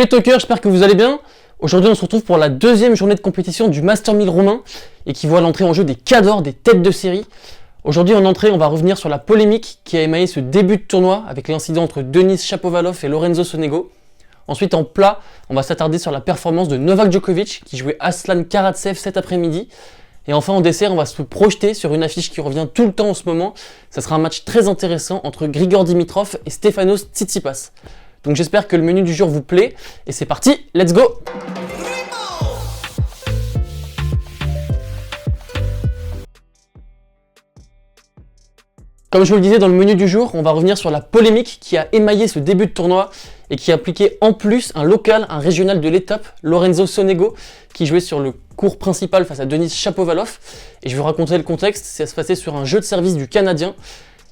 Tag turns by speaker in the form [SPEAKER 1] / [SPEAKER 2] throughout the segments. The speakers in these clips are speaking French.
[SPEAKER 1] les talkers, j'espère que vous allez bien. Aujourd'hui, on se retrouve pour la deuxième journée de compétition du Master 1000 romain et qui voit l'entrée en jeu des cadors, des têtes de série. Aujourd'hui, en entrée, on va revenir sur la polémique qui a émaillé ce début de tournoi avec l'incident entre Denis Shapovalov et Lorenzo Sonego. Ensuite, en plat, on va s'attarder sur la performance de Novak Djokovic qui jouait Aslan Karatsev cet après-midi. Et enfin, en dessert, on va se projeter sur une affiche qui revient tout le temps en ce moment. Ça sera un match très intéressant entre Grigor Dimitrov et Stefanos Tsitsipas. Donc j'espère que le menu du jour vous plaît. Et c'est parti, let's go! Comme je vous le disais dans le menu du jour, on va revenir sur la polémique qui a émaillé ce début de tournoi et qui impliquait en plus un local, un régional de l'étape, Lorenzo Sonego, qui jouait sur le court principal face à Denis Shapovalov. Et je vais vous raconter le contexte, ça se passait sur un jeu de service du Canadien.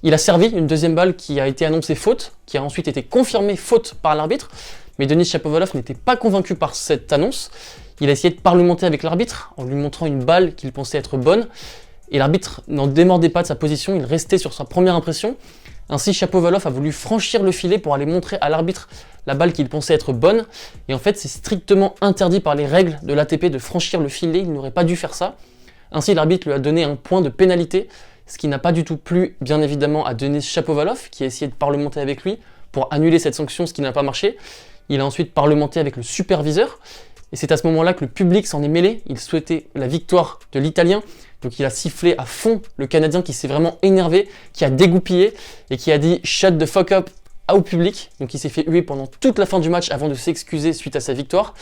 [SPEAKER 1] Il a servi une deuxième balle qui a été annoncée faute, qui a ensuite été confirmée faute par l'arbitre. Mais Denis Shapovalov n'était pas convaincu par cette annonce. Il a essayé de parlementer avec l'arbitre en lui montrant une balle qu'il pensait être bonne. Et l'arbitre n'en démordait pas de sa position, il restait sur sa première impression. Ainsi, Shapovalov a voulu franchir le filet pour aller montrer à l'arbitre la balle qu'il pensait être bonne. Et en fait, c'est strictement interdit par les règles de l'ATP de franchir le filet, il n'aurait pas dû faire ça. Ainsi, l'arbitre lui a donné un point de pénalité, ce qui n'a pas du tout plu, bien évidemment, à Denis Shapovalov, qui a essayé de parlementer avec lui pour annuler cette sanction, ce qui n'a pas marché. Il a ensuite parlementé avec le superviseur. Et c'est à ce moment-là que le public s'en est mêlé. Il souhaitait la victoire de l'Italien. Donc il a sifflé à fond le Canadien qui s'est vraiment énervé, qui a dégoupillé et qui a dit « shut the fuck up » au public. Donc il s'est fait huer pendant toute la fin du match avant de s'excuser suite à sa victoire.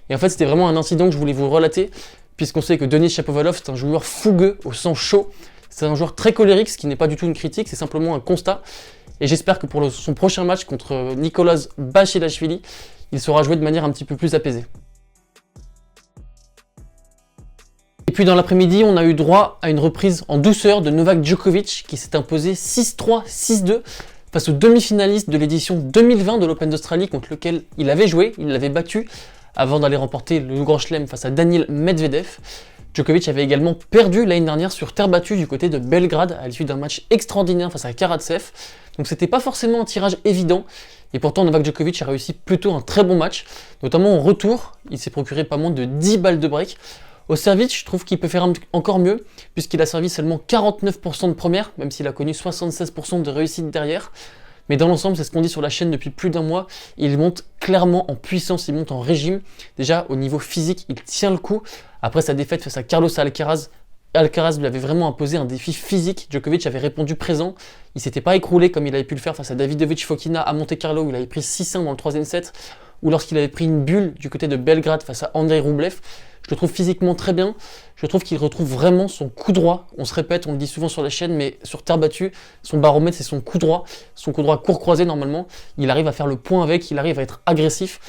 [SPEAKER 1] Et en fait, c'était vraiment un incident que je voulais vous relater, puisqu'on sait que Denis Shapovalov, c'est un joueur fougueux, au sang chaud. C'est un joueur très colérique, ce qui n'est pas du tout une critique, c'est simplement un constat. Et j'espère que pour son prochain match contre Nicolas Basilashvili, il sera joué de manière un petit peu plus apaisée. Et puis dans l'après-midi, on a eu droit à une reprise en douceur de Novak Djokovic qui s'est imposé 6-3, 6-2 face au demi-finaliste de l'édition 2020 de l'Open d'Australie contre lequel il avait joué, il l'avait battu avant d'aller remporter le Grand Chelem face à Daniil Medvedev. Djokovic avait également perdu l'année dernière sur terre battue du côté de Belgrade à l'issue d'un match extraordinaire face à Karatsev. Donc c'était pas forcément un tirage évident. Et pourtant Novak Djokovic a réussi plutôt un très bon match, notamment en retour. Il s'est procuré pas moins de 10 balles de break. Au service, je trouve qu'il peut faire encore mieux, puisqu'il a servi seulement 49% de première, même s'il a connu 76% de réussite derrière. Mais dans l'ensemble, c'est ce qu'on dit sur la chaîne depuis plus d'un mois, il monte clairement en puissance, il monte en régime. Déjà, au niveau physique, il tient le coup. Après sa défaite face à Carlos Alcaraz, Alcaraz lui avait vraiment imposé un défi physique. Djokovic avait répondu présent. Il s'était pas écroulé comme il avait pu le faire face à Davidovich Fokina à Monte-Carlo, où il avait pris 6-1 dans le troisième set, ou lorsqu'il avait pris une bulle du côté de Belgrade face à Andrei Rublev. Je le trouve physiquement très bien, je trouve qu'il retrouve vraiment son coup droit. On se répète, on le dit souvent sur la chaîne, mais sur terre battue, son baromètre c'est son coup droit court croisé normalement. Il arrive à faire le point avec, il arrive à être agressif.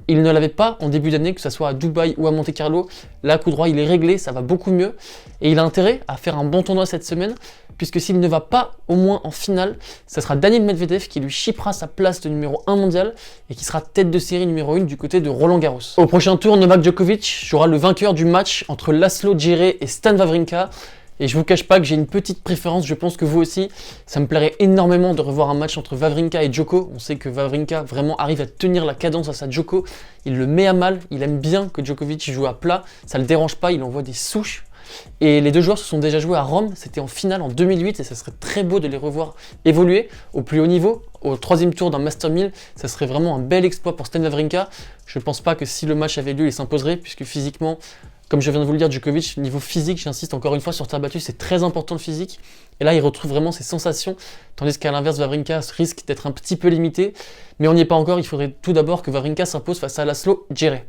[SPEAKER 1] Il ne l'avait pas en début d'année, que ce soit à Dubaï ou à Monte-Carlo. Là, coup droit, il est réglé, ça va beaucoup mieux. Et il a intérêt à faire un bon tournoi cette semaine, puisque s'il ne va pas au moins en finale, ça sera Daniil Medvedev qui lui chippera sa place de numéro 1 mondial et qui sera tête de série numéro 1 du côté de Roland Garros. Au prochain tour, Novak Djokovic jouera le vainqueur du match entre Laslo Djere et Stan Wawrinka. Et je vous cache pas que j'ai une petite préférence, je pense que vous aussi. Ça me plairait énormément de revoir un match entre Wawrinka et Djoko. On sait que Wawrinka vraiment arrive à tenir la cadence à sa Djoko. Il le met à mal, il aime bien que Djokovic joue à plat. Ça le dérange pas, il envoie des souches. Et les deux joueurs se sont déjà joués à Rome, c'était en finale en 2008 et ça serait très beau de les revoir évoluer au plus haut niveau, au troisième tour d'un Master 1000, ça serait vraiment un bel exploit pour Stan Wawrinka. Je ne pense pas que si le match avait lieu, il s'imposerait, puisque physiquement, comme je viens de vous le dire, Djokovic, niveau physique, j'insiste encore une fois sur terre battue, c'est très important le physique. Et là, il retrouve vraiment ses sensations, tandis qu'à l'inverse, Wawrinka risque d'être un petit peu limité. Mais on n'y est pas encore, il faudrait tout d'abord que Wawrinka s'impose face à Laslo Djere.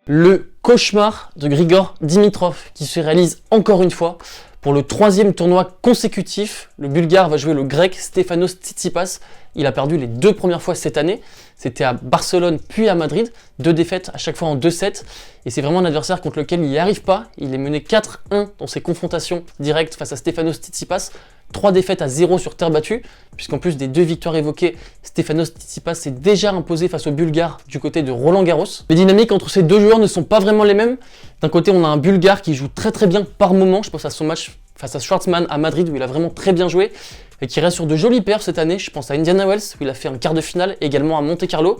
[SPEAKER 1] Le cauchemar de Grigor Dimitrov qui se réalise encore une fois. Pour le troisième tournoi consécutif, le Bulgare va jouer le Grec Stefanos Tsitsipas. Il a perdu les deux premières fois cette année. C'était à Barcelone puis à Madrid. 2 défaites à chaque fois en 2 sets. Et c'est vraiment un adversaire contre lequel il n'y arrive pas. Il est mené 4-1 dans ses confrontations directes face à Stefanos Tsitsipas. 3 défaites à 0 sur terre battue, puisqu'en plus des 2 victoires évoquées, Stefanos Tsitsipas s'est déjà imposé face aux Bulgares du côté de Roland Garros. Les dynamiques entre ces deux joueurs ne sont pas vraiment les mêmes. D'un côté, on a un Bulgare qui joue très bien par moment. Je pense à son match face à Schwartzman à Madrid où il a vraiment très bien joué. et qui reste sur de jolies perfs cette année. Je pense à Indiana Wells, où il a fait un quart de finale, également à Monte-Carlo.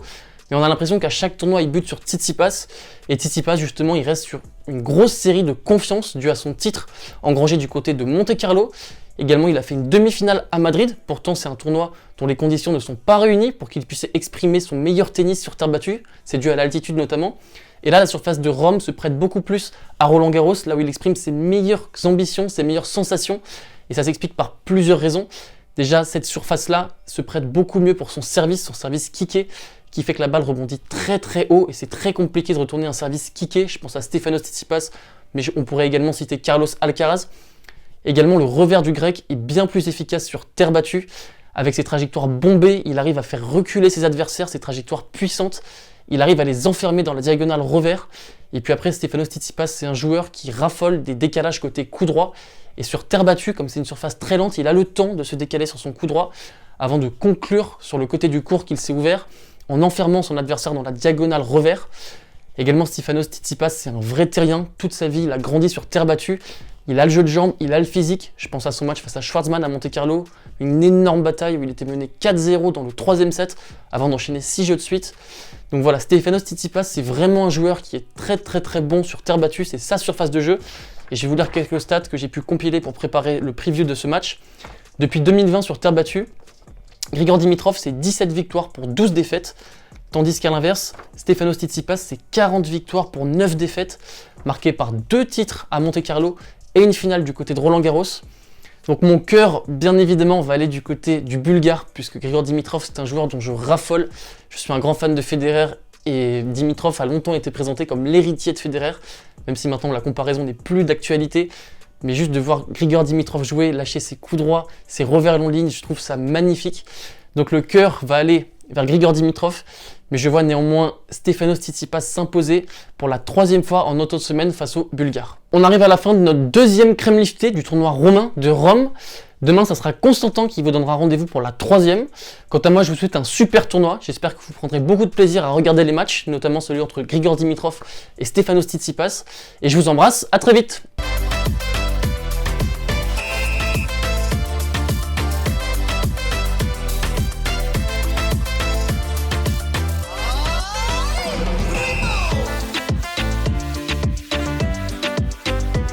[SPEAKER 1] Mais on a l'impression qu'à chaque tournoi, il bute sur Tsitsipas. Et Tsitsipas, justement, il reste sur une grosse série de confiance due à son titre engrangé du côté de Monte-Carlo. Également, il a fait une demi-finale à Madrid. Pourtant, c'est un tournoi dont les conditions ne sont pas réunies pour qu'il puisse exprimer son meilleur tennis sur terre battue. C'est dû à l'altitude notamment. Et là, la surface de Rome se prête beaucoup plus à Roland-Garros, là où il exprime ses meilleures ambitions, ses meilleures sensations. Et ça s'explique par plusieurs raisons. Déjà, cette surface-là se prête beaucoup mieux pour son service kické, qui fait que la balle rebondit très très haut et c'est très compliqué de retourner un service kické. Je pense à Stefanos Tsitsipas, mais on pourrait également citer Carlos Alcaraz. Également, le revers du grec est bien plus efficace sur terre battue. Avec ses trajectoires bombées, il arrive à faire reculer ses adversaires, ses trajectoires puissantes. Il arrive à les enfermer dans la diagonale revers. Et puis après, Stefanos Tsitsipas, c'est un joueur qui raffole des décalages côté coup droit. Et sur terre battue, comme c'est une surface très lente, il a le temps de se décaler sur son coup droit avant de conclure sur le côté du court qu'il s'est ouvert en enfermant son adversaire dans la diagonale revers. Également, Stefanos Tsitsipas, c'est un vrai terrien. Toute sa vie, il a grandi sur terre battue. Il a le jeu de jambes, il a le physique. Je pense à son match face à Schwartzmann à Monte-Carlo. Une énorme bataille où il était mené 4-0 dans le 3e set avant d'enchaîner 6 jeux de suite. Donc voilà, Stefanos Tsitsipas, c'est vraiment un joueur qui est très très très bon sur terre battue. C'est sa surface de jeu. Et je vais vous lire quelques stats que j'ai pu compiler pour préparer le preview de ce match. Depuis 2020 sur terre battue, Grigor Dimitrov, c'est 17 victoires pour 12 défaites. Tandis qu'à l'inverse, Stefanos Tsitsipas, c'est 40 victoires pour 9 défaites, marquées par 2 titres à Monte-Carlo et une finale du côté de Roland-Garros. Donc mon cœur, bien évidemment, va aller du côté du Bulgare, puisque Grigor Dimitrov, c'est un joueur dont je raffole. Je suis un grand fan de Federer, et Dimitrov a longtemps été présenté comme l'héritier de Federer, même si maintenant la comparaison n'est plus d'actualité. Mais juste de voir Grigor Dimitrov jouer, lâcher ses coups droits, ses revers longs lignes, je trouve ça magnifique. Donc le cœur va aller vers Grigor Dimitrov, mais je vois néanmoins Stefanos Tsitsipas s'imposer pour la 3e fois en auto semaine face aux Bulgares. On arrive à la fin de notre 2e crème liftée du tournoi romain de Rome. Demain, ça sera Constantin qui vous donnera rendez-vous pour la 3e. Quant à moi, je vous souhaite un super tournoi. J'espère que vous prendrez beaucoup de plaisir à regarder les matchs, notamment celui entre Grigor Dimitrov et Stefanos Tsitsipas. Et je vous embrasse, à très vite.